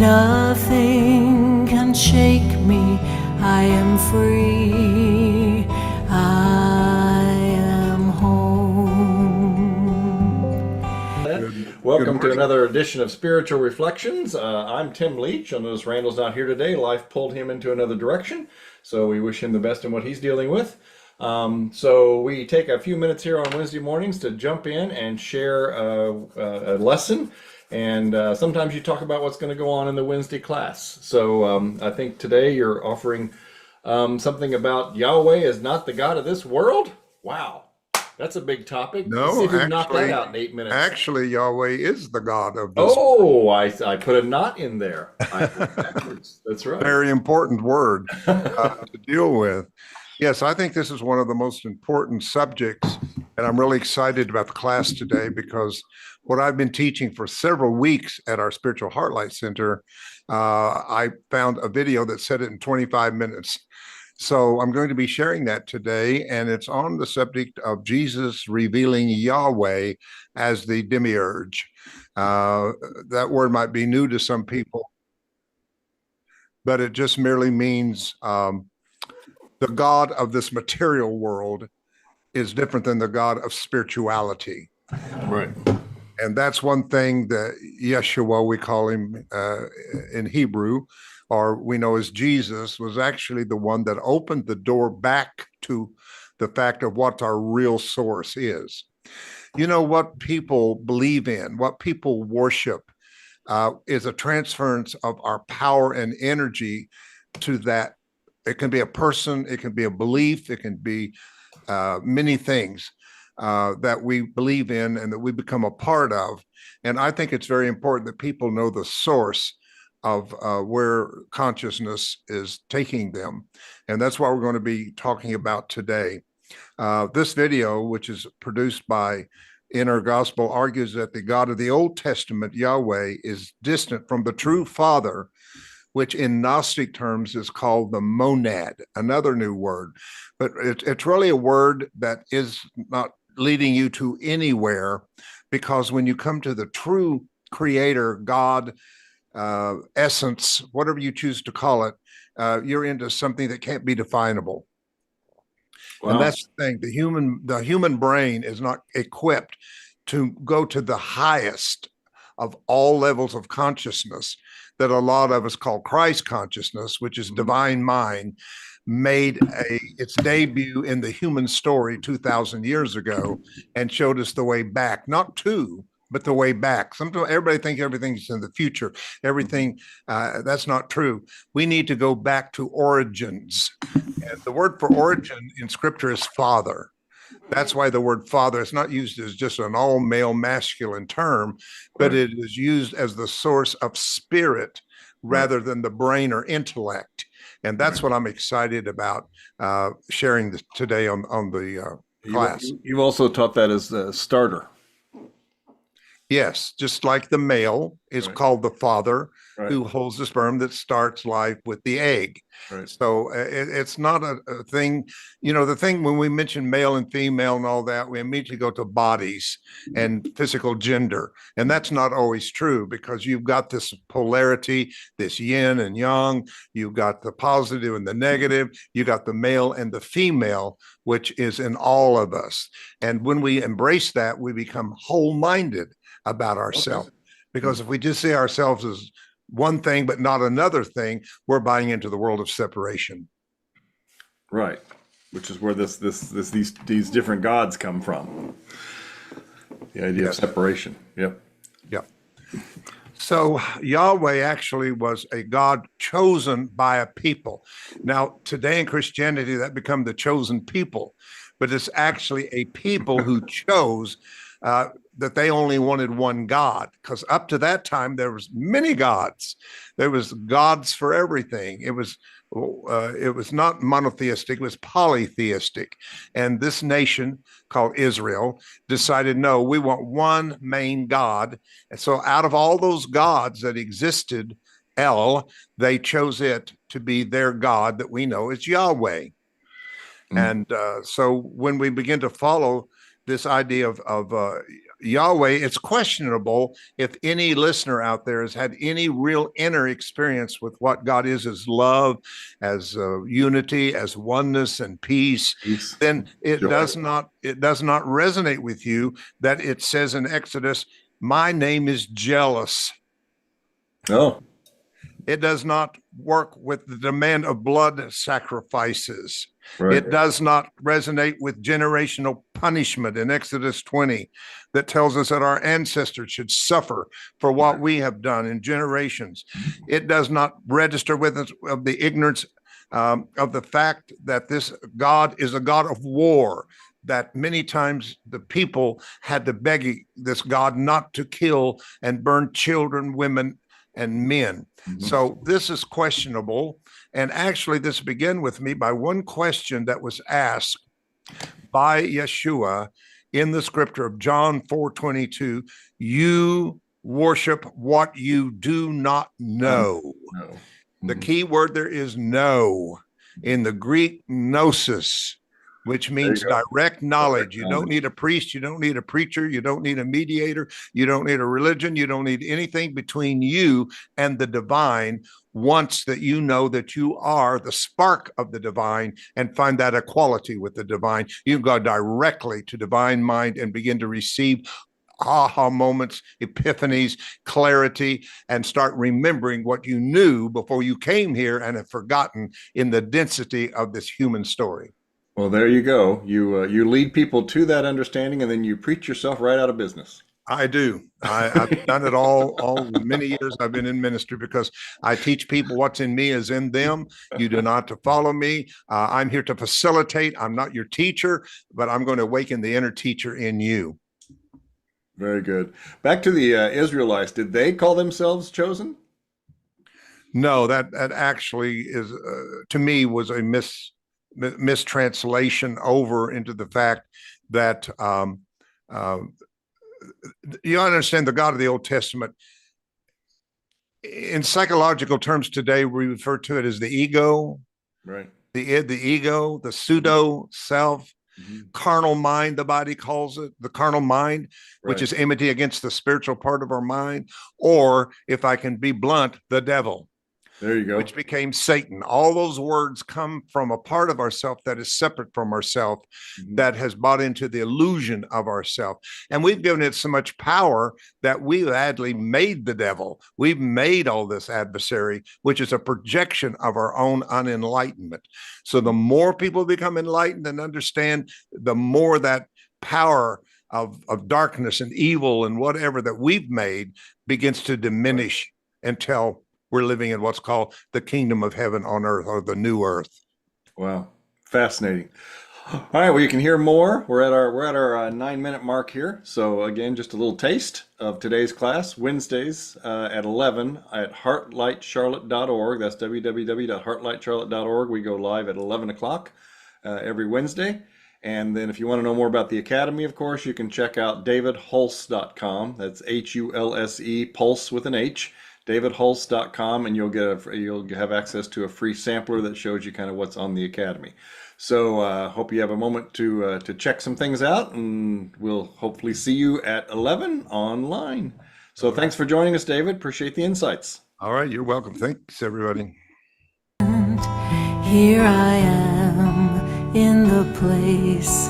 Nothing can shake me. I am free. I am home. Welcome to another edition of Spiritual Reflections. I'm Tim Leach. I notice Randall's not here today. Life pulled him into another direction, so we wish him the best in what he's dealing with. So we take a few minutes here on Wednesday mornings to jump in and share a lesson. And sometimes you talk about what's going to go on in the Wednesday class. So I think today you're offering something about Yahweh is not the God of this world. Wow. That's a big topic. Let's see if we can knock that out in 8 minutes. Actually, Yahweh is the God of this. Oh, I put a knot in there. I put backwards. That's right. Very important word to deal with. Yes, I think this is one of the most important subjects, and I'm really excited about the class today because what I've been teaching for several weeks at our Spiritual Heartlight Center, I found a video that said it in 25 minutes. So I'm going to be sharing that today, and it's on the subject of Jesus revealing Yahweh as the Demiurge. That word might be new to some people, but it just merely means the God of this material world is different than the God of spirituality. Right. And that's one thing that Yeshua, we call him in Hebrew, or we know as Jesus, was actually the one that opened the door back to the fact of what our real source is. You know, what people believe in, what people worship is a transference of our power and energy to that. It can be a person, it can be a belief, it can be many things that we believe in and that we become a part of. And I think it's very important that people know the source of where consciousness is taking them. And that's what we're going to be talking about today. This video, which is produced by Inner Gospel, argues that the God of the Old Testament, Yahweh, is distant from the true Father, which in Gnostic terms is called the monad, another new word. But it's really a word that is not leading you to anywhere, because when you come to the true creator, God, essence, whatever you choose to call it, you're into something that can't be definable. Wow. And that's the thing. The human brain is not equipped to go to the highest of all levels of consciousness that a lot of us call Christ consciousness, which is divine mind, made its debut in the human story 2,000 years ago and showed us the way back, not to, but the way back. Sometimes everybody thinks everything's in the future. Everything, that's not true. We need to go back to origins. And the word for origin in scripture is father. That's why the word father is not used as just an all male masculine term, but it is used as the source of spirit rather than the brain or intellect. And that's what I'm excited about sharing today on the class. You've also taught that as the starter. Yes, just like the male is called the father, who holds the sperm that starts life with the egg. So it's not a thing, you know, the thing when we mention male and female and all that, we immediately go to bodies and physical gender. And that's not always true, because you've got this polarity, this yin and yang, you've got the positive and the negative, you got the male and the female, which is in all of us. And when we embrace that, we become whole-minded about ourselves. Because if we just see ourselves as one thing but not another thing, we're buying into the world of separation. Right, which is where these different gods come from. The idea of separation. Yep. So Yahweh actually was a God chosen by a people. Now, today in Christianity, that become the chosen people, but it's actually a people who chose that they only wanted one God, because up to that time there was many gods. There was gods for everything. It was not monotheistic, it was polytheistic. And this nation called Israel decided, no, we want one main God. And so out of all those gods that existed, they chose it to be their God that we know as Yahweh. And so when we begin to follow this idea of Yahweh, it's questionable if any listener out there has had any real inner experience with what God is as love, as unity, as oneness and peace. Then it does not resonate with you that it says in Exodus, my name is jealous. Oh. It does not work with the demand of blood sacrifices. Right. It does not resonate with generational punishment in Exodus 20 that tells us that our ancestors should suffer for what we have done in generations. It does not register with us of the ignorance of the fact that this God is a God of war, that many times the people had to beg this God not to kill and burn children, women, and men. So this is questionable. And actually, this began with me by one question that was asked by Yeshua in the scripture of John 4:22. You worship what you do not know. No. The key word there is know. In the Greek, gnosis, which means direct knowledge. You don't need a priest. You don't need a preacher. You don't need a mediator. You don't need a religion. You don't need anything between you and the divine. Once that you know that you are the spark of the divine and find that equality with the divine, you go directly to divine mind and begin to receive aha moments, epiphanies, clarity, and start remembering what you knew before you came here and have forgotten in the density of this human story. Well, there you go. You lead people to that understanding, and then you preach yourself right out of business. I do. I've done it all the many years I've been in ministry, because I teach people what's in me is in them. You do not to follow me. I'm here to facilitate. I'm not your teacher, but I'm going to awaken the inner teacher in you. Very good. Back to the Israelites. Did they call themselves chosen? No, that actually is, to me, was a mistranslation over into the fact that you understand the God of the Old Testament. In psychological terms today, we refer to it as the ego, right? The ego, the pseudo self, carnal mind, the body calls it, the carnal mind, which is enmity against the spiritual part of our mind, or if I can be blunt, the devil. There you go. Which became Satan. All those words come from a part of ourself that is separate from ourself, that has bought into the illusion of ourself. And we've given it so much power that we've actually made the devil. We've made all this adversary, which is a projection of our own unenlightenment. So the more people become enlightened and understand, the more that power of darkness and evil and whatever that we've made begins to diminish until we're living in what's called the kingdom of heaven on earth, or the new earth. Wow. Fascinating. All right. Well, you can hear more. We're at our 9-minute mark here. So again, just a little taste of today's class, Wednesdays at 11 at heartlightcharlotte.org. That's www.heartlightcharlotte.org. We go live at 11 o'clock every Wednesday. And then if you want to know more about the Academy, of course, you can check out davidhulse.com. That's Hulse, pulse with an H. davidhulse.com, and you'll have access to a free sampler that shows you kind of what's on the Academy. So hope you have a moment to check some things out, and we'll hopefully see you at 11 online. So thanks for joining us, David. Appreciate the insights. All right, you're welcome. Thanks, everybody. Here I am in the place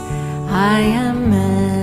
I am meant